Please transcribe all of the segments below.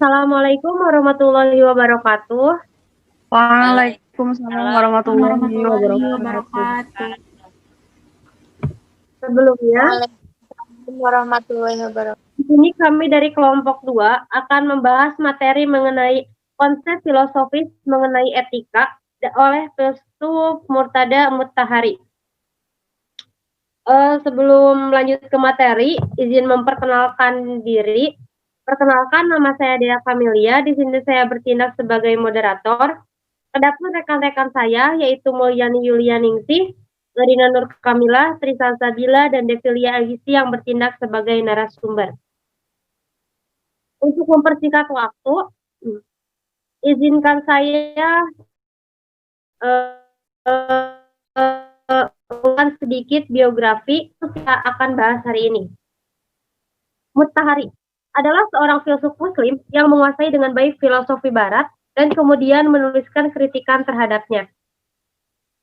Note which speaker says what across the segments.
Speaker 1: Assalamualaikum warahmatullahi wabarakatuh.
Speaker 2: Waalaikumsalam warahmatullahi wabarakatuh.
Speaker 1: Sebelumnya,
Speaker 3: Waalaikumsalam warahmatullahi wabarakatuh.
Speaker 1: di sini kami dari kelompok 2 akan membahas materi mengenai konsep filosofis mengenai etika oleh filsuf Murtada Mutahari. Sebelum lanjut ke materi, izin memperkenalkan diri. Perkenalkan, nama saya Dea Kamilia. Di sini saya bertindak sebagai moderator. Adapun rekan-rekan saya yaitu Mulyani Yulianingsih, Marina Nur Kamila, Trisal Sabila, dan Devilia Agisi yang bertindak sebagai narasumber. Untuk mempersingkat waktu, izinkan saya sedikit biografi yang kita akan bahas hari ini. Mutahari adalah seorang filsuf muslim yang menguasai dengan baik filosofi barat dan kemudian menuliskan kritikan terhadapnya.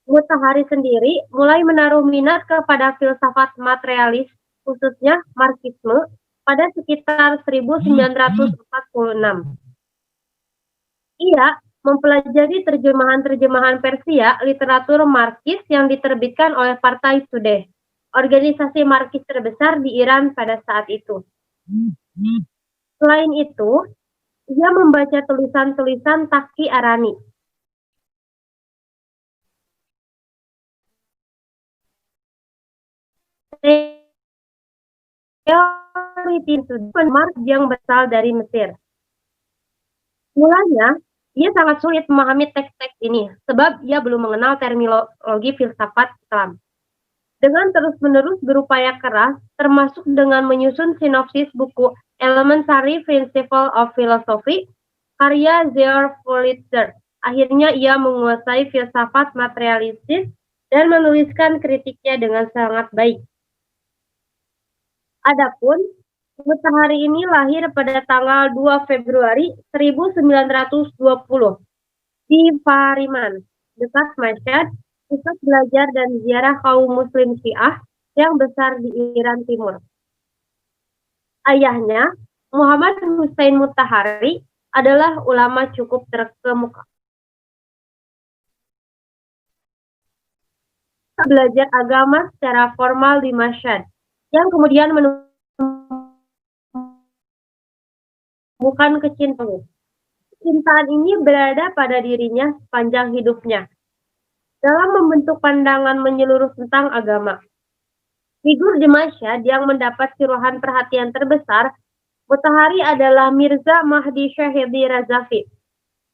Speaker 1: Mutahari sendiri mulai menaruh minat kepada filsafat materialis, khususnya Marxisme, pada sekitar 1946. Ia mempelajari terjemahan-terjemahan Persia literatur Marxis yang diterbitkan oleh Partai Sudeh, organisasi Marxis terbesar di Iran pada saat itu. Selain itu, ia membaca tulisan-tulisan Taqi Arani. Teori Marx yang berasal dari Mesir. Mulanya, ia sangat sulit memahami teks-teks ini, sebab ia belum mengenal terminologi filsafat Islam. Dengan terus-menerus berupaya keras, termasuk dengan menyusun sinopsis buku Elementary Principle of Philosophy, karya Georg Pulitzer, akhirnya ia menguasai filsafat materialistis dan menuliskan kritiknya dengan sangat baik. Adapun, Mutahari ini lahir pada tanggal 2 Februari 1920 di Fariman, dekat Mashhad, pusat belajar dan ziarah kaum muslim Syiah yang besar di Iran Timur. Ayahnya, Muhammad Hussein Mutahari, adalah ulama cukup terkemuka. Belajar agama secara formal di Mashhad, yang kemudian menemukan kecintaan. Kecintaan ini berada pada dirinya sepanjang hidupnya dalam membentuk pandangan menyeluruh tentang agama. Figur di Mashhad yang mendapat curahan perhatian terbesar Mutahari adalah Mirza Mahdi Syahidi Razavi,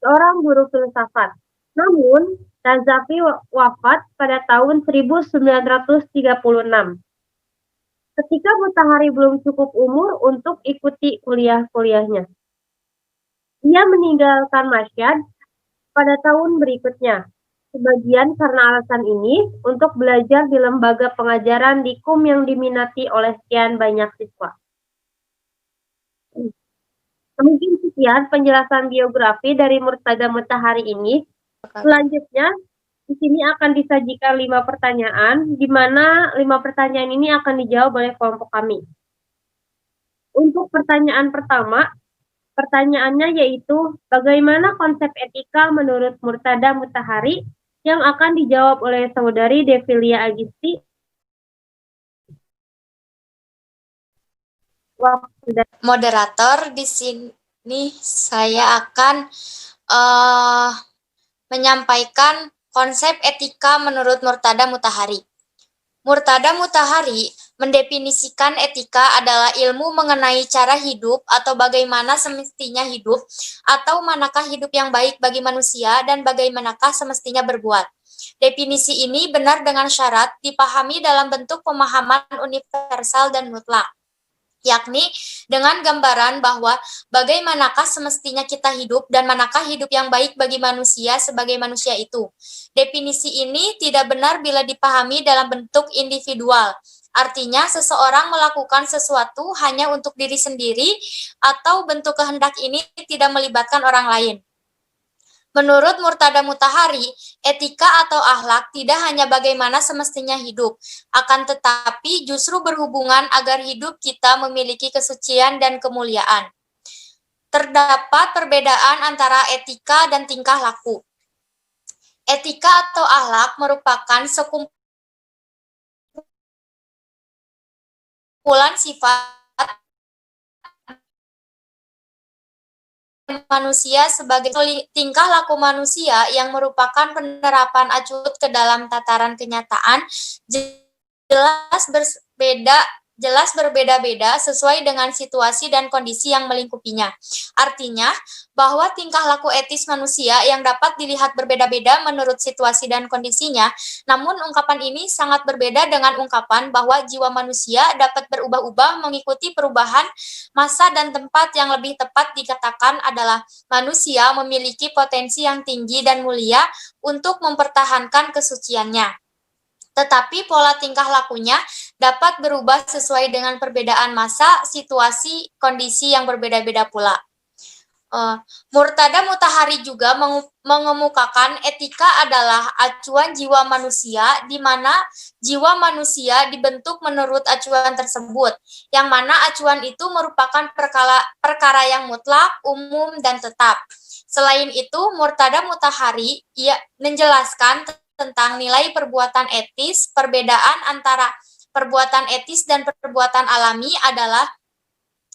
Speaker 1: seorang guru filsafat. Namun, Razavi wafat pada tahun 1936. Ketika Mutahari belum cukup umur untuk ikuti kuliah-kuliahnya. Ia meninggalkan Mashhad pada tahun berikutnya, sebagian karena alasan ini untuk belajar di lembaga pengajaran di Qum yang diminati oleh sekian banyak siswa. Mungkin sekian penjelasan biografi dari Murtada Mutahari ini. Selanjutnya, di sini akan disajikan 5 pertanyaan, di mana 5 pertanyaan ini akan dijawab oleh kelompok kami. Untuk pertanyaan pertama, pertanyaannya yaitu, bagaimana konsep etika menurut Murtada Mutahari, yang akan dijawab oleh saudari Devilia Agisi.
Speaker 3: Moderator, di sini saya akan menyampaikan konsep etika menurut Murtada Mutahari. Murtada Mutahari mendefinisikan etika adalah ilmu mengenai cara hidup atau bagaimana semestinya hidup, atau manakah hidup yang baik bagi manusia dan bagaimanakah semestinya berbuat. Definisi ini benar dengan syarat dipahami dalam bentuk pemahaman universal dan mutlak, yakni dengan gambaran bahwa bagaimanakah semestinya kita hidup dan manakah hidup yang baik bagi manusia sebagai manusia itu. Definisi ini tidak benar bila dipahami dalam bentuk individual, artinya seseorang melakukan sesuatu hanya untuk diri sendiri atau bentuk kehendak ini tidak melibatkan orang lain. Menurut Murtada Mutahari, etika atau akhlak tidak hanya bagaimana semestinya hidup, akan tetapi justru berhubungan agar hidup kita memiliki kesucian dan kemuliaan. Terdapat perbedaan antara etika dan tingkah laku. Etika atau akhlak merupakan sekumpulan sifat manusia sebagai tingkah laku manusia yang merupakan penerapan acut ke dalam tataran kenyataan jelas berbeda-beda sesuai dengan situasi dan kondisi yang melingkupinya. Artinya, bahwa tingkah laku etis manusia yang dapat dilihat berbeda-beda menurut situasi dan kondisinya, namun ungkapan ini sangat berbeda dengan ungkapan bahwa jiwa manusia dapat berubah-ubah mengikuti perubahan masa dan tempat. Yang lebih tepat dikatakan adalah manusia memiliki potensi yang tinggi dan mulia untuk mempertahankan kesuciannya. Tetapi pola tingkah lakunya dapat berubah sesuai dengan perbedaan masa, situasi, kondisi yang berbeda-beda pula. Murtada Mutahari juga mengemukakan etika adalah acuan jiwa manusia, di mana jiwa manusia dibentuk menurut acuan tersebut, yang mana acuan itu merupakan perkara yang mutlak, umum, dan tetap. Selain itu, Murtada Mutahari menjelaskan tentang nilai perbuatan etis. Perbedaan antara perbuatan etis dan perbuatan alami adalah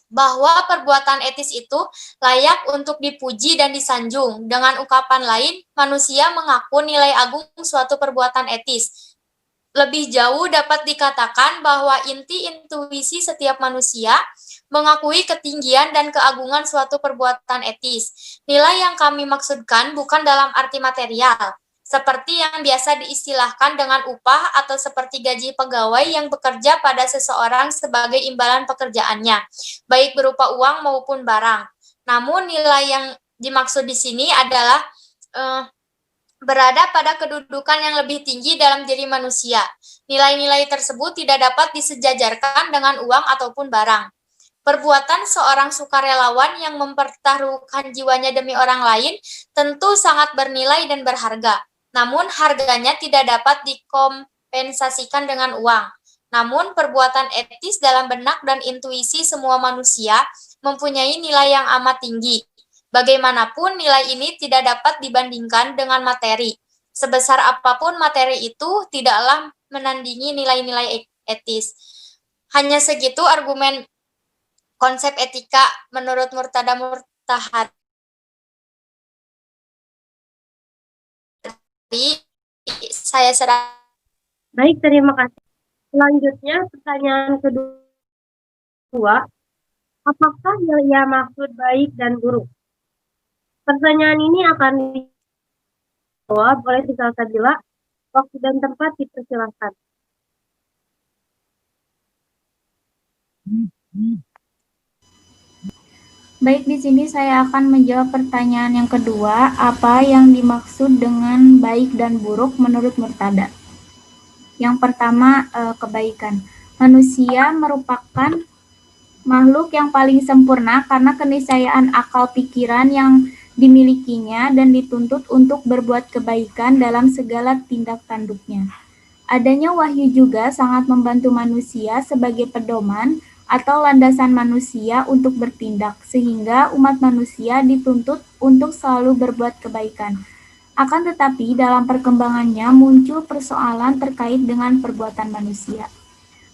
Speaker 3: bahwa perbuatan etis itu layak untuk dipuji dan disanjung. Dengan ungkapan lain, manusia mengaku nilai agung suatu perbuatan etis. Lebih jauh dapat dikatakan bahwa inti intuisi setiap manusia mengakui ketinggian dan keagungan suatu perbuatan etis. Nilai yang kami maksudkan bukan dalam arti material, seperti yang biasa diistilahkan dengan upah atau seperti gaji pegawai yang bekerja pada seseorang sebagai imbalan pekerjaannya, baik berupa uang maupun barang. Namun nilai yang dimaksud di sini adalah berada pada kedudukan yang lebih tinggi dalam diri manusia. Nilai-nilai tersebut tidak dapat disejajarkan dengan uang ataupun barang. Perbuatan seorang sukarelawan yang mempertaruhkan jiwanya demi orang lain tentu sangat bernilai dan berharga. Namun harganya tidak dapat dikompensasikan dengan uang. Namun perbuatan etis dalam benak dan intuisi semua manusia mempunyai nilai yang amat tinggi. Bagaimanapun nilai ini tidak dapat dibandingkan dengan materi. Sebesar apapun materi itu tidaklah menandingi nilai-nilai etis. Hanya segitu argumen konsep etika menurut Murtada Mutahari. Saya serah.
Speaker 1: Baik, terima kasih. Selanjutnya pertanyaan kedua, apakah yang maksud baik dan buruk? Pertanyaan ini akan dijawab oleh Rizal Sabila. Waktu dan tempat dipersilahkan.
Speaker 2: Baik, di sini saya akan menjawab pertanyaan yang kedua, apa yang dimaksud dengan baik dan buruk menurut Murtada. Yang pertama, kebaikan. Manusia merupakan makhluk yang paling sempurna karena keniscayaan akal pikiran yang dimilikinya dan dituntut untuk berbuat kebaikan dalam segala tindak tanduknya. Adanya wahyu juga sangat membantu manusia sebagai pedoman atau landasan manusia untuk bertindak, sehingga umat manusia dituntut untuk selalu berbuat kebaikan. Akan tetapi dalam perkembangannya muncul persoalan terkait dengan perbuatan manusia.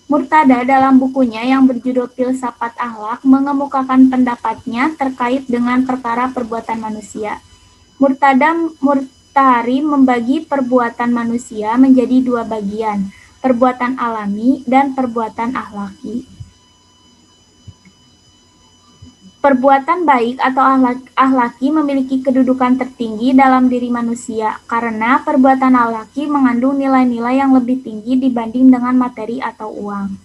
Speaker 2: Murtada dalam bukunya yang berjudul Filsafat Akhlak mengemukakan pendapatnya terkait dengan perkara perbuatan manusia. Murtada Mutahari membagi perbuatan manusia menjadi dua bagian, perbuatan alami dan perbuatan akhlaki. Perbuatan baik atau akhlaki memiliki kedudukan tertinggi dalam diri manusia karena perbuatan akhlaki mengandung nilai-nilai yang lebih tinggi dibanding dengan materi atau uang.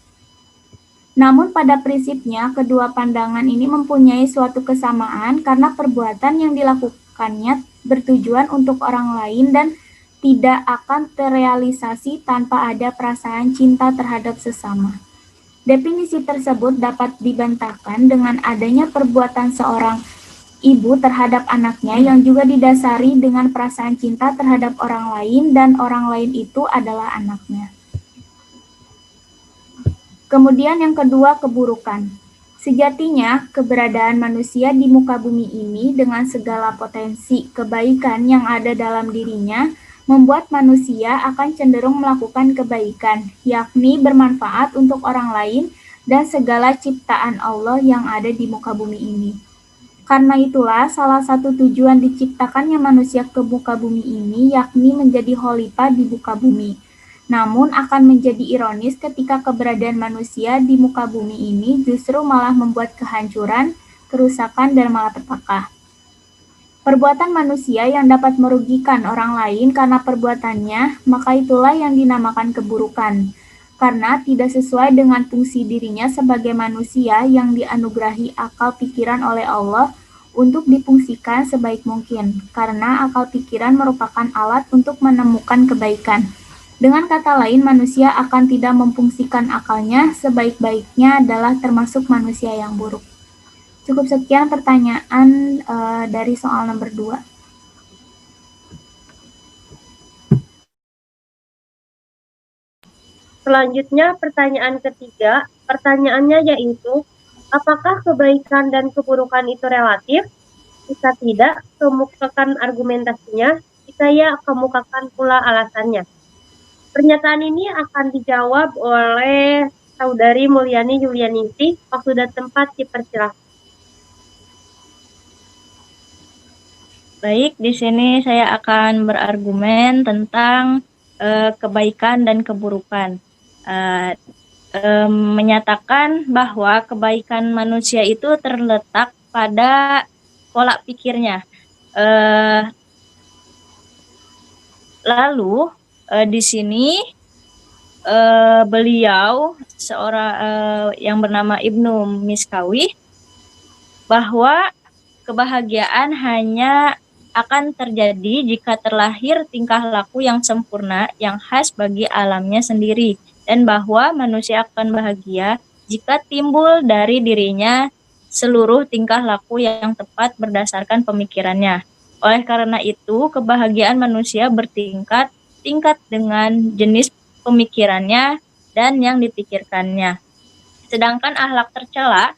Speaker 2: Namun pada prinsipnya, kedua pandangan ini mempunyai suatu kesamaan karena perbuatan yang dilakukannya bertujuan untuk orang lain dan tidak akan terrealisasi tanpa ada perasaan cinta terhadap sesama. Definisi tersebut dapat dibantahkan dengan adanya perbuatan seorang ibu terhadap anaknya yang juga didasari dengan perasaan cinta terhadap orang lain dan orang lain itu adalah anaknya. Kemudian yang kedua, keburukan. Sejatinya, keberadaan manusia di muka bumi ini dengan segala potensi kebaikan yang ada dalam dirinya membuat manusia akan cenderung melakukan kebaikan, yakni bermanfaat untuk orang lain dan segala ciptaan Allah yang ada di muka bumi ini. Karena itulah salah satu tujuan diciptakannya manusia ke muka bumi ini yakni menjadi khalifah di muka bumi. Namun akan menjadi ironis ketika keberadaan manusia di muka bumi ini justru malah membuat kehancuran, kerusakan, dan malapetaka. Perbuatan manusia yang dapat merugikan orang lain karena perbuatannya, maka itulah yang dinamakan keburukan. Karena tidak sesuai dengan fungsi dirinya sebagai manusia yang dianugerahi akal pikiran oleh Allah untuk difungsikan sebaik mungkin, karena akal pikiran merupakan alat untuk menemukan kebaikan. Dengan kata lain, manusia akan tidak memfungsikan akalnya sebaik-baiknya adalah termasuk manusia yang buruk. Cukup sekian pertanyaan dari soal nomor 2.
Speaker 1: Selanjutnya pertanyaan ketiga, pertanyaannya yaitu, apakah kebaikan dan keburukan itu relatif? Jika tidak, kemukakan argumentasinya. Jika ya, kemukakan pula alasannya. Pernyataan ini akan dijawab oleh Saudari Mulyani Yulianingsih. Waktu dan tempat dipersilakan.
Speaker 4: Baik, di sini saya akan berargumen tentang kebaikan dan keburukan. Menyatakan bahwa kebaikan manusia itu terletak pada pola pikirnya. Lalu di sini beliau seorang yang bernama Ibnu Miskawi bahwa kebahagiaan hanya akan terjadi jika terlahir tingkah laku yang sempurna yang khas bagi alamnya sendiri, dan bahwa manusia akan bahagia jika timbul dari dirinya seluruh tingkah laku yang tepat berdasarkan pemikirannya. Oleh karena itu, kebahagiaan manusia bertingkat dengan jenis pemikirannya dan yang dipikirkannya. Sedangkan akhlak tercela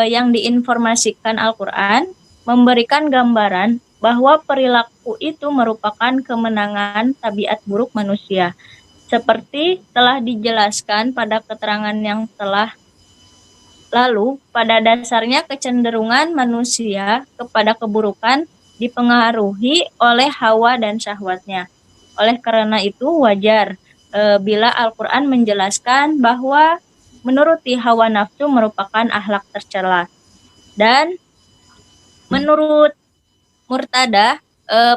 Speaker 4: yang diinformasikan Al-Quran memberikan gambaran bahwa perilaku itu merupakan kemenangan tabiat buruk manusia. Seperti telah dijelaskan pada keterangan yang telah lalu, pada dasarnya kecenderungan manusia kepada keburukan dipengaruhi oleh hawa dan syahwatnya. Oleh karena itu wajar bila Al-Quran menjelaskan bahwa menuruti hawa nafsu merupakan akhlak tercela. Dan menurut Murtada,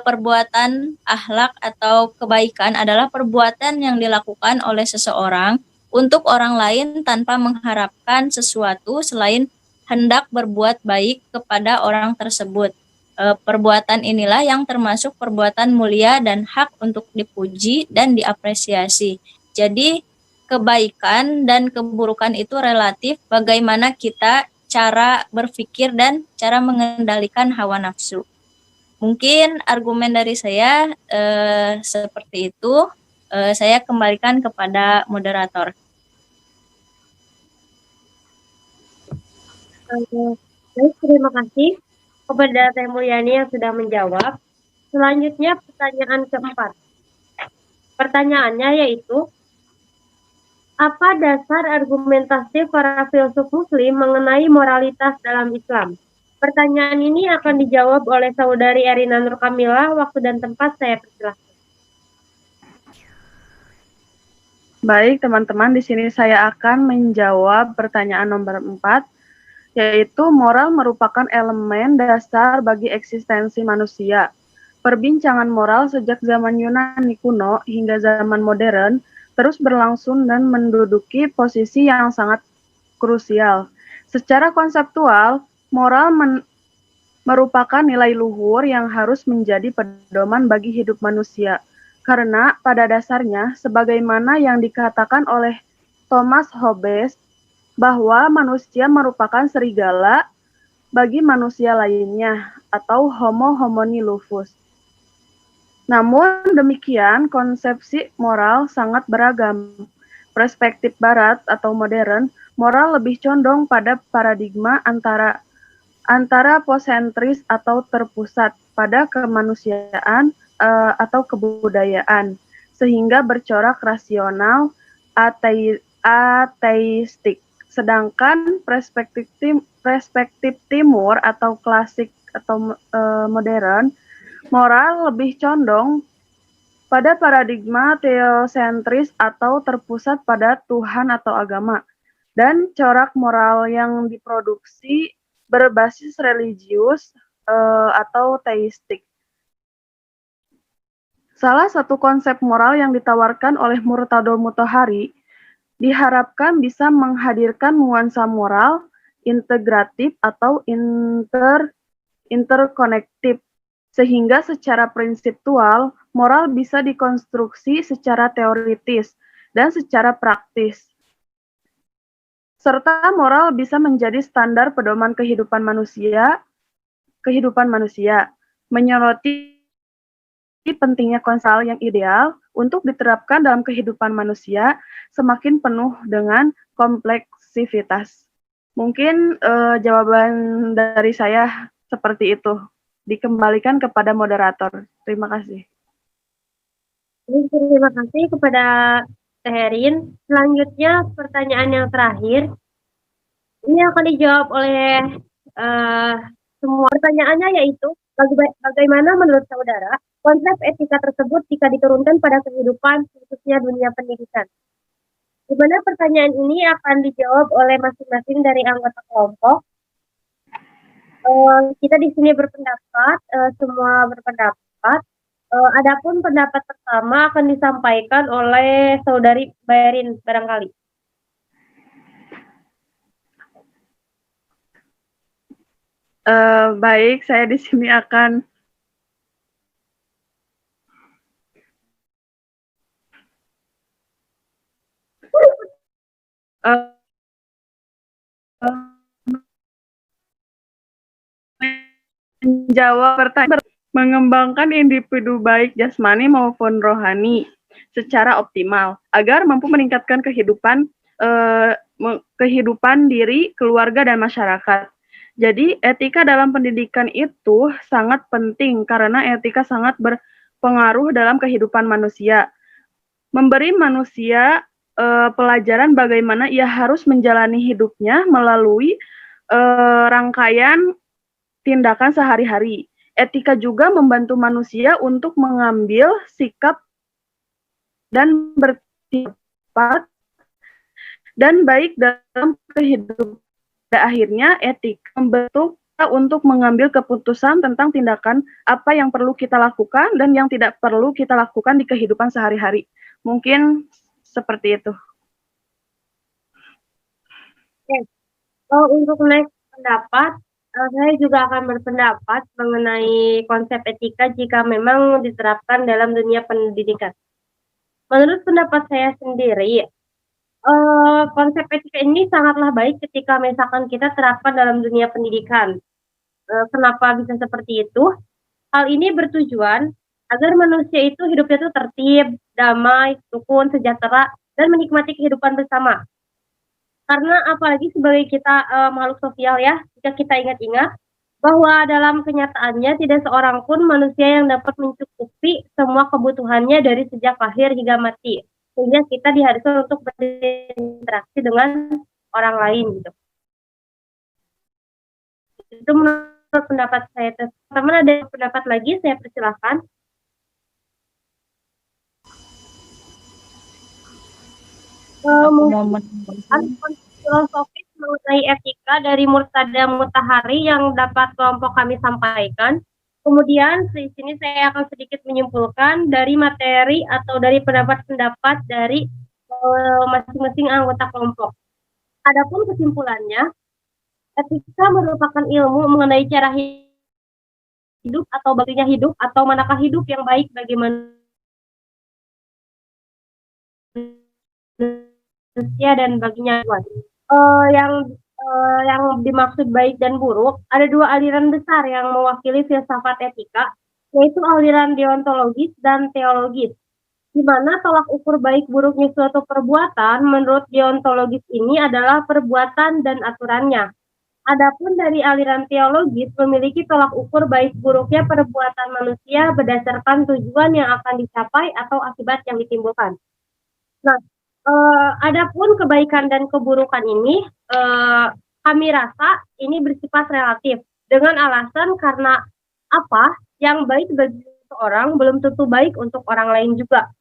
Speaker 4: perbuatan akhlak atau kebaikan adalah perbuatan yang dilakukan oleh seseorang untuk orang lain tanpa mengharapkan sesuatu selain hendak berbuat baik kepada orang tersebut. Perbuatan inilah yang termasuk perbuatan mulia dan hak untuk dipuji dan diapresiasi. Jadi kebaikan dan keburukan itu relatif bagaimana kita cara berpikir dan cara mengendalikan hawa nafsu. Mungkin argumen dari saya seperti itu. Saya kembalikan kepada moderator.
Speaker 1: Baik, terima kasih kepada Teh Mulyani yang sudah menjawab. Selanjutnya pertanyaan keempat. Pertanyaannya yaitu, apa dasar argumentasi para filsuf muslim mengenai moralitas dalam Islam? Pertanyaan ini akan dijawab oleh Saudari Erina Nur Kamila. Waktu dan tempat saya persilahkan.
Speaker 5: Baik, teman-teman, di sini saya akan menjawab pertanyaan nomor 4. yaitu moral merupakan elemen dasar bagi eksistensi manusia. Perbincangan moral sejak zaman Yunani kuno hingga zaman modern terus berlangsung dan menduduki posisi yang sangat krusial. Secara konseptual, moral merupakan nilai luhur yang harus menjadi pedoman bagi hidup manusia. Karena pada dasarnya, sebagaimana yang dikatakan oleh Thomas Hobbes, bahwa manusia merupakan serigala bagi manusia lainnya, atau homo homini lupus. Namun demikian, konsepsi moral sangat beragam. Perspektif barat atau modern, moral lebih condong pada paradigma antara posentris atau terpusat pada kemanusiaan atau kebudayaan, sehingga bercorak rasional ateistik. Sedangkan perspektif timur atau klasik atau modern, moral lebih condong pada paradigma teosentris atau terpusat pada Tuhan atau agama, dan corak moral yang diproduksi berbasis religius atau teistik. Salah satu konsep moral yang ditawarkan oleh Murtado Mutahari diharapkan bisa menghadirkan nuansa moral integratif atau interkonektif, sehingga secara prinsiptual moral bisa dikonstruksi secara teoritis dan secara praktis, serta moral bisa menjadi standar pedoman kehidupan manusia, menyoroti pentingnya konsep yang ideal untuk diterapkan dalam kehidupan manusia semakin penuh dengan kompleksivitas. Mungkin jawaban dari saya seperti itu. Dikembalikan kepada moderator. Terima kasih.
Speaker 1: Terima kasih kepada Teh Herin. Selanjutnya pertanyaan yang terakhir. Ini akan dijawab oleh semua. Pertanyaannya yaitu, bagaimana menurut saudara konsep etika tersebut jika diturunkan pada kehidupan, khususnya dunia pendidikan? Di mana pertanyaan ini akan dijawab oleh masing-masing dari anggota kelompok. Kita di sini berpendapat, semua berpendapat. Adapun pendapat pertama akan disampaikan oleh Saudari Bayarin barangkali.
Speaker 5: Baik, saya di sini akan menjawab pertanyaan mengembangkan individu baik jasmani maupun rohani secara optimal agar mampu meningkatkan kehidupan diri, keluarga, dan masyarakat. Jadi etika dalam pendidikan itu sangat penting karena etika sangat berpengaruh dalam kehidupan manusia. Memberi manusia pelajaran bagaimana ia harus menjalani hidupnya melalui rangkaian tindakan sehari-hari. Etika juga membantu manusia untuk mengambil sikap dan bertindak dan baik dalam kehidupan. Akhirnya etika membantu kita untuk mengambil keputusan tentang tindakan apa yang perlu kita lakukan dan yang tidak perlu kita lakukan di kehidupan sehari-hari. Mungkin seperti itu.
Speaker 1: Untuk next pendapat, saya juga akan berpendapat mengenai konsep etika jika memang diterapkan dalam dunia pendidikan. Menurut pendapat saya sendiri, konsep etika ini sangatlah baik ketika misalkan kita terapkan dalam dunia pendidikan. Kenapa bisa seperti itu? Hal ini bertujuan agar manusia itu hidupnya itu tertib, damai, rukun, sejahtera, dan menikmati kehidupan bersama. Karena apalagi sebagai kita makhluk sosial ya, jika kita ingat-ingat bahwa dalam kenyataannya tidak seorang pun manusia yang dapat mencukupi semua kebutuhannya dari sejak lahir hingga mati. Sehingga kita diharuskan untuk berinteraksi dengan orang lain gitu. Itu menurut pendapat saya. Teman-teman ada pendapat lagi, saya persilahkan. Mungkin filosofis mengenai etika dari Murtada Mutahari yang dapat kelompok kami sampaikan. Kemudian di sini saya akan sedikit menyimpulkan dari materi atau dari pendapat-pendapat dari masing-masing anggota kelompok. Adapun kesimpulannya, etika merupakan ilmu mengenai cara hidup atau baginya hidup atau manakah hidup yang baik bagi manusia dan baginya Tuhan. Yang dimaksud baik dan buruk, ada dua aliran besar yang mewakili filsafat etika, yaitu aliran deontologis dan teologis, di mana tolak ukur baik buruknya suatu perbuatan menurut deontologis ini adalah perbuatan dan aturannya. Adapun dari aliran teologis memiliki tolak ukur baik buruknya perbuatan manusia berdasarkan tujuan yang akan dicapai atau akibat yang ditimbulkan. Nah, adapun kebaikan dan keburukan ini, kami rasa ini bersifat relatif dengan alasan karena apa yang baik bagi seorang belum tentu baik untuk orang lain juga.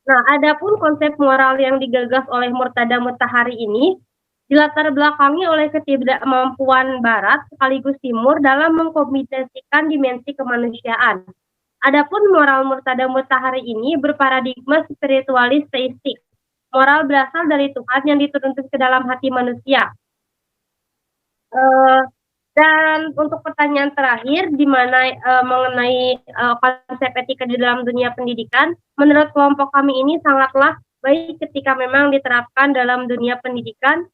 Speaker 1: Nah, adapun konsep moral yang digagas oleh Murtada Mutahari ini dilatar belakangi oleh ketidakmampuan Barat sekaligus Timur dalam mengkombinasikan dimensi kemanusiaan. Adapun moral Murtada Mutahari ini berparadigma spiritualis teistik. Moral berasal dari Tuhan yang diturunkan ke dalam hati manusia. Dan untuk pertanyaan terakhir, di mana mengenai konsep etika di dalam dunia pendidikan, menurut kelompok kami ini sangatlah baik ketika memang diterapkan dalam dunia pendidikan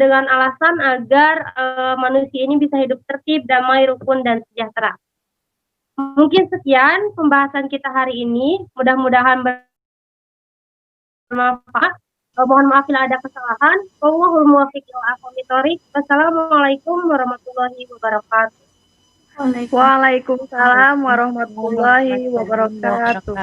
Speaker 1: dengan alasan agar manusia ini bisa hidup tertib, damai, rukun, dan sejahtera. Mungkin sekian pembahasan kita hari ini. Mudah-mudahan bermanfaat. Mohon maaf bila ada kesalahan. Wallahul muwaffiq ila aqwamit thoriq. Wassalamualaikum warahmatullahi wabarakatuh.
Speaker 5: Waalaikumsalam warahmatullahi wabarakatuh.